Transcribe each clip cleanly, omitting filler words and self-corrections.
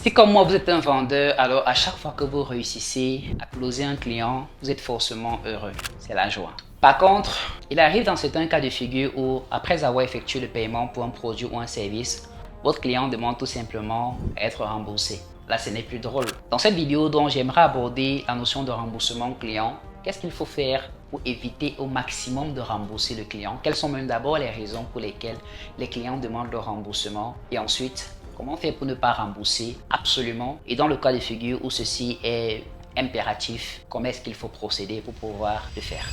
Si comme moi vous êtes un vendeur, alors à chaque fois que vous réussissez à closer un client, vous êtes forcément heureux. C'est la joie. Par contre, il arrive dans certains cas de figure où, après avoir effectué le paiement pour un produit ou un service, votre client demande tout simplement à être remboursé. Là, ce n'est plus drôle. Dans cette vidéo, donc, j'aimerais aborder la notion de remboursement client. Qu'est-ce qu'il faut faire pour éviter au maximum de rembourser le client? Quelles sont même d'abord les raisons pour lesquelles les clients demandent le remboursement? Et ensuite, comment faire pour ne pas rembourser absolument? Et dans le cas de figure où ceci est impératif, comment est-ce qu'il faut procéder pour pouvoir le faire?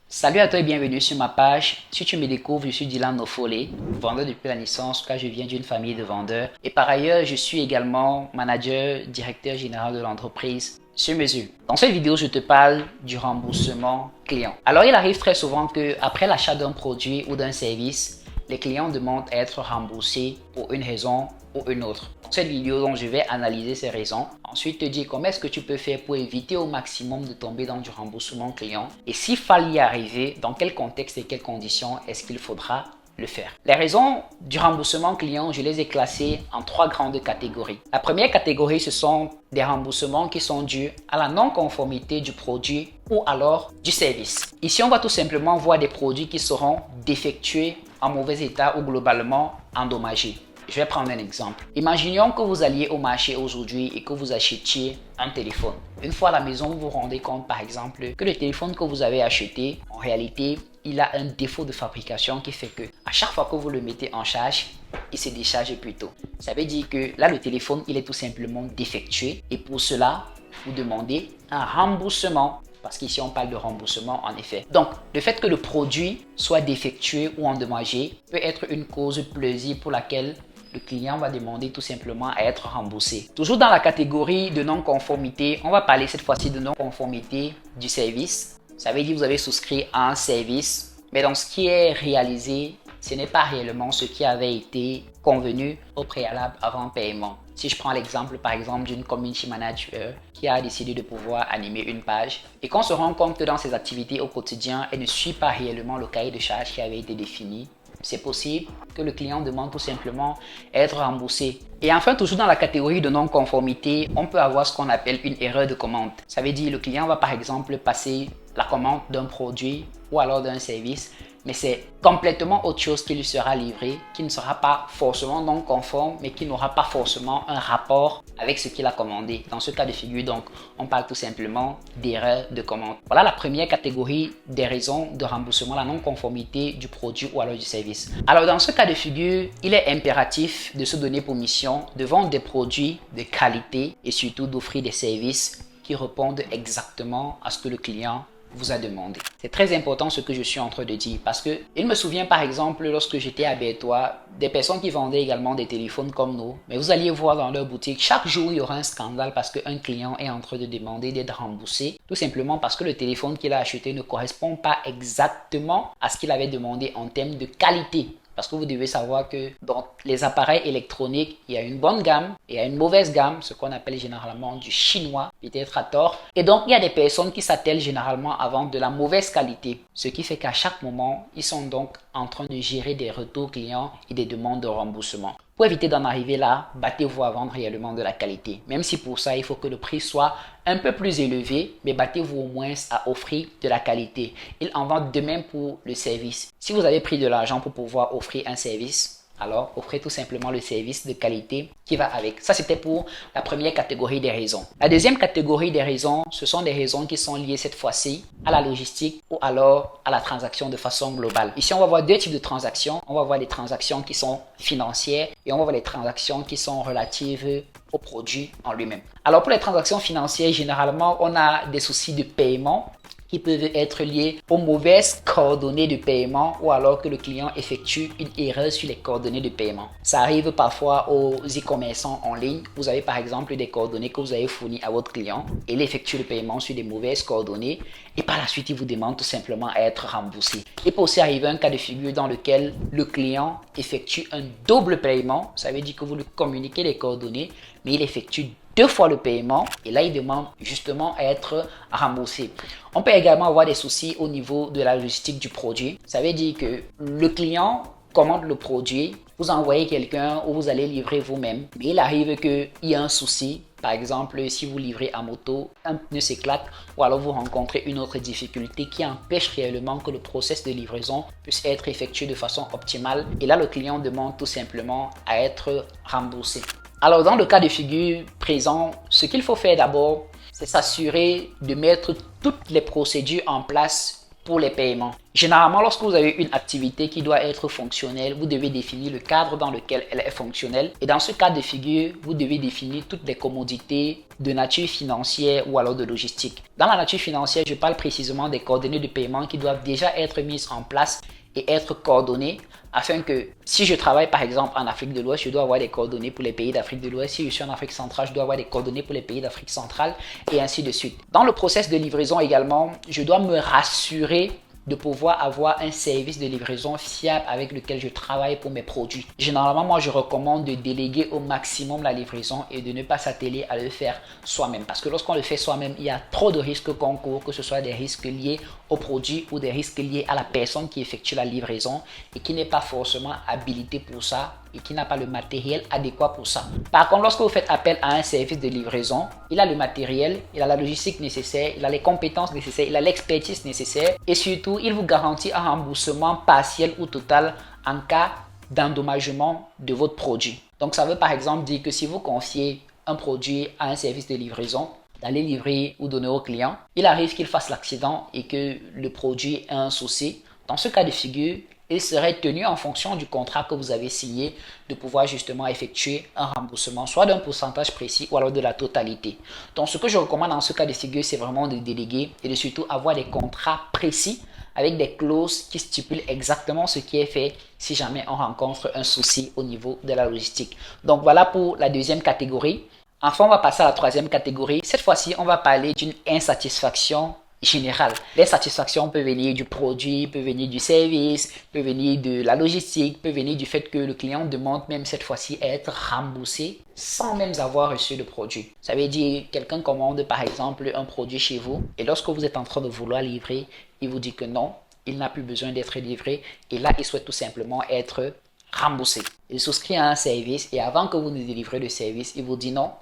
Salut à toi et bienvenue sur ma page. Si tu me découvres, je suis Dylan Nofolé, vendeur depuis la naissance car je viens d'une famille de vendeurs. Et par ailleurs, je suis également manager, directeur général de l'entreprise sur mesure. Dans cette vidéo, je te parle du remboursement client. Alors, il arrive très souvent qu'après l'achat d'un produit ou d'un service, les clients demandent à être remboursés pour une raison ou une autre. Dans cette vidéo, donc, je vais analyser ces raisons. Ensuite, te dire comment est-ce que tu peux faire pour éviter au maximum de tomber dans du remboursement client. Et s'il fallait y arriver, dans quel contexte et quelles conditions est-ce qu'il faudra le faire. Les raisons du remboursement client, je les ai classées en trois grandes catégories. La première catégorie, ce sont des remboursements qui sont dus à la non-conformité du produit ou alors du service. Ici, on va tout simplement voir des produits qui seront défectueux, en mauvais état ou globalement endommagés. Je vais prendre un exemple. Imaginons que vous alliez au marché aujourd'hui et que vous achetiez un téléphone. Une fois à la maison, vous vous rendez compte par exemple que le téléphone que vous avez acheté, en réalité, il a un défaut de fabrication qui fait que à chaque fois que vous le mettez en charge, il se décharge plus tôt. Ça veut dire que là, le téléphone, il est tout simplement défectueux et pour cela, vous demandez un remboursement. Parce qu'ici, on parle de remboursement en effet. Donc, le fait que le produit soit défectueux ou endommagé peut être une cause plausible pour laquelle le client va demander tout simplement à être remboursé. Toujours dans la catégorie de non-conformité, on va parler cette fois-ci de non-conformité du service. Ça veut dire que vous avez souscrit à un service, mais dans ce qui est réalisé, ce n'est pas réellement ce qui avait été convenu au préalable avant paiement. Si je prends l'exemple par exemple d'une community manager qui a décidé de pouvoir animer une page et qu'on se rend compte que dans ses activités au quotidien, elle ne suit pas réellement le cahier de charges qui avait été défini, c'est possible que le client demande tout simplement à être remboursé. Et enfin, toujours dans la catégorie de non-conformité, on peut avoir ce qu'on appelle une erreur de commande. Ça veut dire que le client va par exemple passer la commande d'un produit ou alors d'un service, mais c'est complètement autre chose qui lui sera livré, qui ne sera pas forcément non conforme, mais qui n'aura pas forcément un rapport avec ce qu'il a commandé. Dans ce cas de figure, donc, on parle tout simplement d'erreur de commande. Voilà la première catégorie des raisons de remboursement, la non-conformité du produit ou alors du service. Alors, dans ce cas de figure, il est impératif de se donner pour mission de vendre des produits de qualité et surtout d'offrir des services qui répondent exactement à ce que le client vous a demandé. C'est très important ce que je suis en train de dire parce que il me souvient par exemple lorsque j'étais à Bertois, des personnes qui vendaient également des téléphones comme nous, mais vous alliez voir dans leur boutique, chaque jour il y aura un scandale parce qu'un client est en train de demander d'être remboursé, tout simplement parce que le téléphone qu'il a acheté ne correspond pas exactement à ce qu'il avait demandé en termes de qualité. Parce que vous devez savoir que dans les appareils électroniques, il y a une bonne gamme et il y a une mauvaise gamme, ce qu'on appelle généralement du chinois, peut-être à tort. Et donc, il y a des personnes qui s'attellent généralement à vendre de la mauvaise qualité. Ce qui fait qu'à chaque moment, ils sont donc en train de gérer des retours clients et des demandes de remboursement. Pour éviter d'en arriver là, battez-vous à vendre réellement de la qualité. Même si pour ça, il faut que le prix soit un peu plus élevé, mais battez-vous au moins à offrir de la qualité. Il en va de même pour le service. Si vous avez pris de l'argent pour pouvoir offrir un service, alors offrez tout simplement le service de qualité qui va avec. Ça, c'était pour la première catégorie des raisons. La deuxième catégorie des raisons, ce sont des raisons qui sont liées cette fois-ci à la logistique ou alors à la transaction de façon globale. Ici, on va voir deux types de transactions. On va voir les transactions qui sont financières et on va voir les transactions qui sont relatives au produit en lui-même. Alors, pour les transactions financières, généralement, on a des soucis de paiement qui peuvent être liés aux mauvaises coordonnées de paiement ou alors que le client effectue une erreur sur les coordonnées de paiement. Ça arrive parfois aux e-commerçants en ligne. Vous avez par exemple des coordonnées que vous avez fournies à votre client et il effectue le paiement sur des mauvaises coordonnées et par la suite il vous demande tout simplement à être remboursé. Il peut aussi arriver un cas de figure dans lequel le client effectue un double paiement. Ça veut dire que vous lui communiquez les coordonnées mais il effectue 2 fois le paiement et là, il demande justement à être remboursé. On peut également avoir des soucis au niveau de la logistique du produit. Ça veut dire que le client commande le produit, vous envoyez quelqu'un ou vous allez livrer vous-même, mais il arrive qu'il y a un souci. Par exemple, si vous livrez à moto, un pneu s'éclate ou alors vous rencontrez une autre difficulté qui empêche réellement que le process de livraison puisse être effectué de façon optimale. Et là, le client demande tout simplement à être remboursé. Alors, dans le cas de figure présent, ce qu'il faut faire d'abord, c'est s'assurer de mettre toutes les procédures en place pour les paiements. Généralement, lorsque vous avez une activité qui doit être fonctionnelle, vous devez définir le cadre dans lequel elle est fonctionnelle. Et dans ce cas de figure, vous devez définir toutes les commodités de nature financière ou alors de logistique. Dans la nature financière, je parle précisément des coordonnées de paiement qui doivent déjà être mises en place et être coordonnées afin que si je travaille par exemple en Afrique de l'Ouest, je dois avoir des coordonnées pour les pays d'Afrique de l'Ouest. Si je suis en Afrique centrale, je dois avoir des coordonnées pour les pays d'Afrique centrale et ainsi de suite. Dans le process de livraison également, je dois me rassurer de pouvoir avoir un service de livraison fiable avec lequel je travaille pour mes produits. Généralement, moi, je recommande de déléguer au maximum la livraison et de ne pas s'atteler à le faire soi-même. Parce que lorsqu'on le fait soi-même, il y a trop de risques qu'on court, que ce soit des risques liés au produit ou des risques liés à la personne qui effectue la livraison et qui n'est pas forcément habilitée pour ça et qui n'a pas le matériel adéquat pour ça. Par contre, lorsque vous faites appel à un service de livraison, il a le matériel, il a la logistique nécessaire, il a les compétences nécessaires, il a l'expertise nécessaire et surtout, il vous garantit un remboursement partiel ou total en cas d'endommagement de votre produit. Donc, ça veut par exemple dire que si vous confiez un produit à un service de livraison, d'aller livrer ou donner au client, il arrive qu'il fasse l'accident et que le produit ait un souci. Dans ce cas de figure, il serait tenu en fonction du contrat que vous avez signé de pouvoir justement effectuer un remboursement, soit d'un pourcentage précis ou alors de la totalité. Donc, ce que je recommande dans ce cas de figure, c'est vraiment de déléguer et de surtout avoir des contrats précis avec des clauses qui stipulent exactement ce qui est fait si jamais on rencontre un souci au niveau de la logistique. Donc, voilà pour la deuxième catégorie. Enfin, on va passer à la troisième catégorie. Cette fois-ci, on va parler d'une insatisfaction générale. L'insatisfaction peut venir du produit, peut venir du service, peut venir de la logistique, peut venir du fait que le client demande même cette fois-ci à être remboursé sans même avoir reçu le produit. Ça veut dire quelqu'un commande par exemple un produit chez vous et lorsque vous êtes en train de vouloir livrer, il vous dit que non, il n'a plus besoin d'être livré et là, il souhaite tout simplement être remboursé. Il souscrit à un service et avant que vous ne délivrez le service, il vous dit non.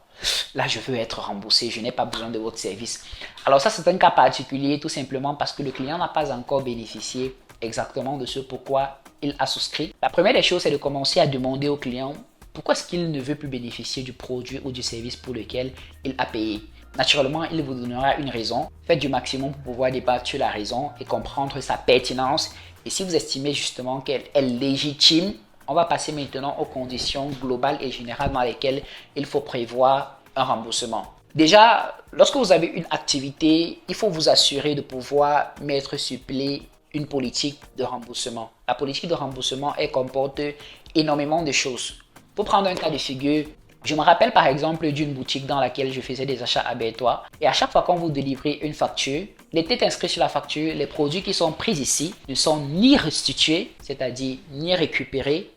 Là, je veux être remboursé, je n'ai pas besoin de votre service. Alors ça, c'est un cas particulier tout simplement parce que le client n'a pas encore bénéficié exactement de ce pourquoi il a souscrit. La première des choses, c'est de commencer à demander au client pourquoi est-ce qu'il ne veut plus bénéficier du produit ou du service pour lequel il a payé. Naturellement, il vous donnera une raison. Faites du maximum pour pouvoir débattre sur la raison et comprendre sa pertinence. Et si vous estimez justement qu'elle est légitime, on va passer maintenant aux conditions globales et générales dans lesquelles il faut prévoir un remboursement. Déjà, lorsque vous avez une activité, il faut vous assurer de pouvoir mettre sur pied une politique de remboursement. La politique de remboursement, elle comporte énormément de choses. Pour prendre un cas de figure, je me rappelle par exemple d'une boutique dans laquelle je faisais des achats abattoirs et à chaque fois qu'on vous délivrez une facture, il était inscrit sur la facture, les produits qui sont pris ici ne sont ni restitués, c'est-à-dire ni récupérés,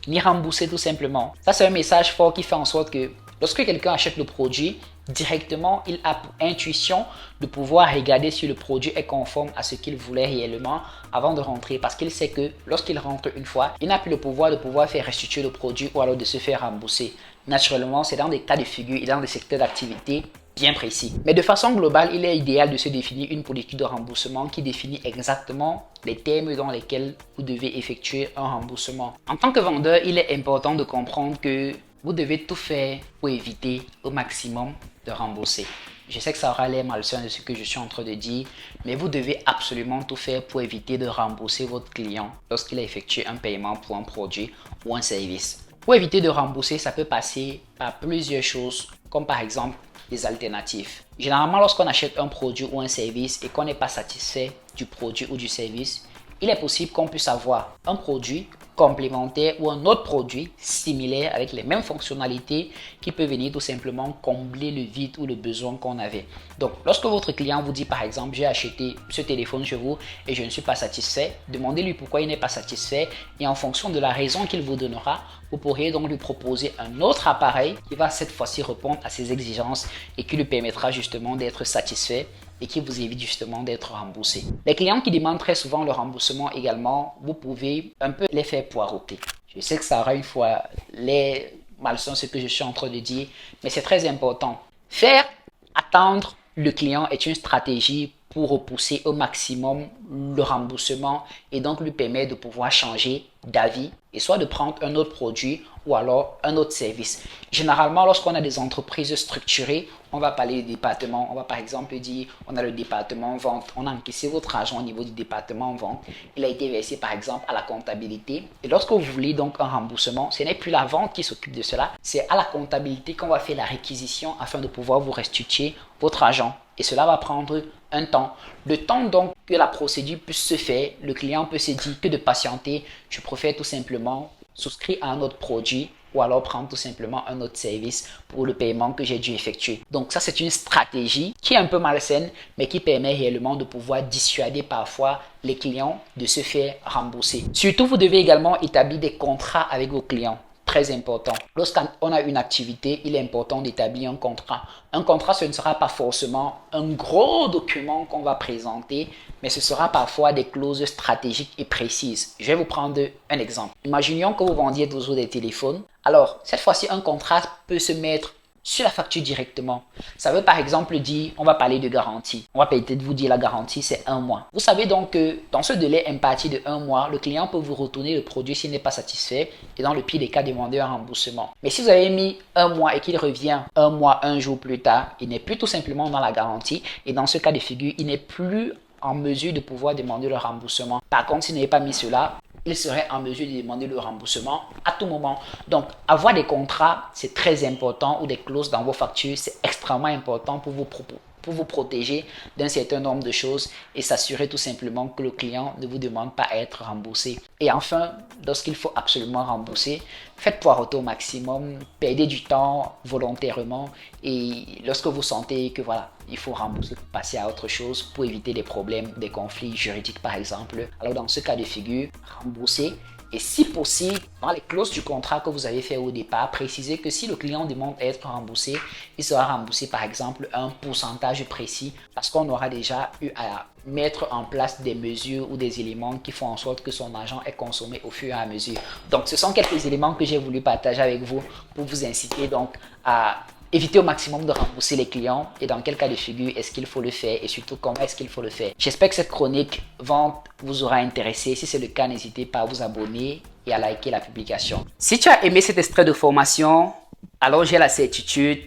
ni remboursés tout simplement. Ça, c'est un message fort qui fait en sorte que lorsque quelqu'un achète le produit, directement, il a pour intuition de pouvoir regarder si le produit est conforme à ce qu'il voulait réellement avant de rentrer parce qu'il sait que lorsqu'il rentre une fois, il n'a plus le pouvoir de pouvoir faire restituer le produit ou alors de se faire rembourser. Naturellement, c'est dans des cas de figure et dans des secteurs d'activité bien précis. Mais de façon globale, il est idéal de se définir une politique de remboursement qui définit exactement les termes dans lesquels vous devez effectuer un remboursement. En tant que vendeur, il est important de comprendre que vous devez tout faire pour éviter au maximum de rembourser. Je sais que ça aura l'air malsain de ce que je suis en train de dire, mais vous devez absolument tout faire pour éviter de rembourser votre client lorsqu'il a effectué un paiement pour un produit ou un service. Pour éviter de rembourser, ça peut passer par plusieurs choses, comme par exemple des alternatives. Généralement, lorsqu'on achète un produit ou un service et qu'on n'est pas satisfait du produit ou du service, il est possible qu'on puisse avoir un produit complémentaire ou un autre produit similaire avec les mêmes fonctionnalités qui peut venir tout simplement combler le vide ou le besoin qu'on avait. Donc, lorsque votre client vous dit par exemple, j'ai acheté ce téléphone chez vous et je ne suis pas satisfait, demandez-lui pourquoi il n'est pas satisfait et en fonction de la raison qu'il vous donnera, vous pourriez donc lui proposer un autre appareil qui va cette fois-ci répondre à ses exigences et qui lui permettra justement d'être satisfait et qui vous évite justement d'être remboursé. Les clients qui demandent très souvent le remboursement également, vous pouvez un peu les faire poireauter. Je sais que ça aura une fois les malsons ce que je suis en train de dire, mais c'est très important. Faire attendre le client est une stratégie pour repousser au maximum le remboursement et donc lui permettre de pouvoir changer d'avis et soit de prendre un autre produit ou alors un autre service. Généralement, lorsqu'on a des entreprises structurées, on va parler de département. On va par exemple dire, on a le département vente. On a encaissé votre argent au niveau du département vente. Il a été versé par exemple à la comptabilité. Et lorsque vous voulez donc un remboursement, ce n'est plus la vente qui s'occupe de cela. C'est à la comptabilité qu'on va faire la réquisition afin de pouvoir vous restituer votre argent. Et cela va prendre un temps. Le temps donc que la procédure puisse se faire, le client peut se dire que de patienter, je préfère tout simplement souscrire à un autre produit ou alors prendre tout simplement un autre service pour le paiement que j'ai dû effectuer. Donc ça, c'est une stratégie qui est un peu malsaine, mais qui permet réellement de pouvoir dissuader parfois les clients de se faire rembourser. Surtout, vous devez également établir des contrats avec vos clients. Très important. Lorsqu'on a une activité, il est important d'établir un contrat. Un contrat, ce ne sera pas forcément un gros document qu'on va présenter, mais ce sera parfois des clauses stratégiques et précises. Je vais vous prendre un exemple. Imaginons que vous vendiez toujours des téléphones. Alors, cette fois-ci, un contrat peut se mettre sur la facture directement. Ça veut par exemple dire, on va parler de garantie. On va peut-être vous dire la garantie, c'est 1 mois. Vous savez donc que dans ce délai imparti de 1 mois, le client peut vous retourner le produit s'il n'est pas satisfait et dans le pire des cas, demander un remboursement. Mais si vous avez mis 1 mois et qu'il revient 1 mois, 1 jour plus tard, il n'est plus tout simplement dans la garantie et dans ce cas de figure, il n'est plus en mesure de pouvoir demander le remboursement. Par contre, s'il n'avait pas mis cela, il serait en mesure de demander le remboursement à tout moment. Donc, avoir des contrats, c'est très important, ou des clauses dans vos factures, c'est extrêmement important pour vous protéger d'un certain nombre de choses et s'assurer tout simplement que le client ne vous demande pas à être remboursé. Et enfin, lorsqu'il faut absolument rembourser, faites poireauter au maximum, perdez du temps volontairement et lorsque vous sentez que voilà, il faut rembourser pour passer à autre chose pour éviter des problèmes, des conflits juridiques par exemple. Alors dans ce cas de figure, remboursez. Et si possible, dans les clauses du contrat que vous avez fait au départ, précisez que si le client demande à être remboursé, il sera remboursé par exemple un pourcentage précis parce qu'on aura déjà eu à mettre en place des mesures ou des éléments qui font en sorte que son argent est consommé au fur et à mesure. Donc ce sont quelques éléments que j'ai voulu partager avec vous pour vous inciter donc à éviter au maximum de rembourser les clients et dans quel cas de figure est-ce qu'il faut le faire et surtout comment est-ce qu'il faut le faire. J'espère que cette chronique vente vous aura intéressé. Si c'est le cas, n'hésitez pas à vous abonner et à liker la publication. Si tu as aimé cet extrait de formation, alors j'ai la certitude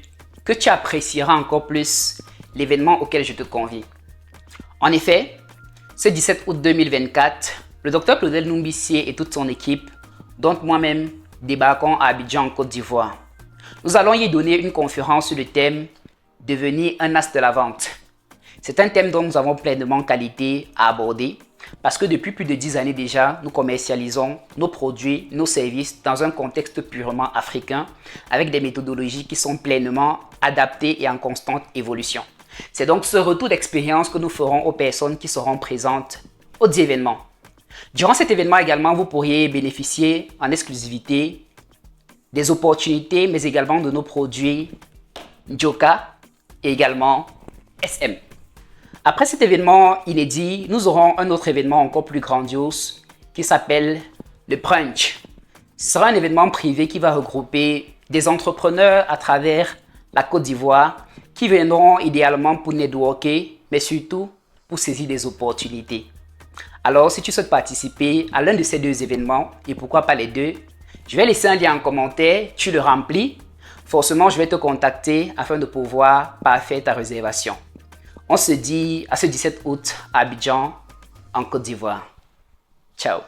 que tu apprécieras encore plus l'événement auquel je te convie. En effet, ce 17 août 2024, le Dr Claudel Numbissier et toute son équipe, dont moi-même, débarquons à Abidjan en Côte d'Ivoire. Nous allons y donner une conférence sur le thème « Devenir un as de la vente ». C'est un thème dont nous avons pleinement qualité à aborder parce que depuis plus de 10 années déjà, nous commercialisons nos produits, nos services dans un contexte purement africain avec des méthodologies qui sont pleinement adaptées et en constante évolution. C'est donc ce retour d'expérience que nous ferons aux personnes qui seront présentes aux événements. Durant cet événement également, vous pourriez bénéficier en exclusivité des opportunités, mais également de nos produits Njoka et également SM. Après cet événement inédit, nous aurons un autre événement encore plus grandiose qui s'appelle le Brunch. Ce sera un événement privé qui va regrouper des entrepreneurs à travers la Côte d'Ivoire qui viendront idéalement pour networker, mais surtout pour saisir des opportunités. Alors, si tu souhaites participer à l'un de ces deux événements, et pourquoi pas les deux, je vais laisser un lien en commentaire, tu le remplis. Forcément, je vais te contacter afin de pouvoir parfaire ta réservation. On se dit à ce 17 août à Abidjan, en Côte d'Ivoire. Ciao.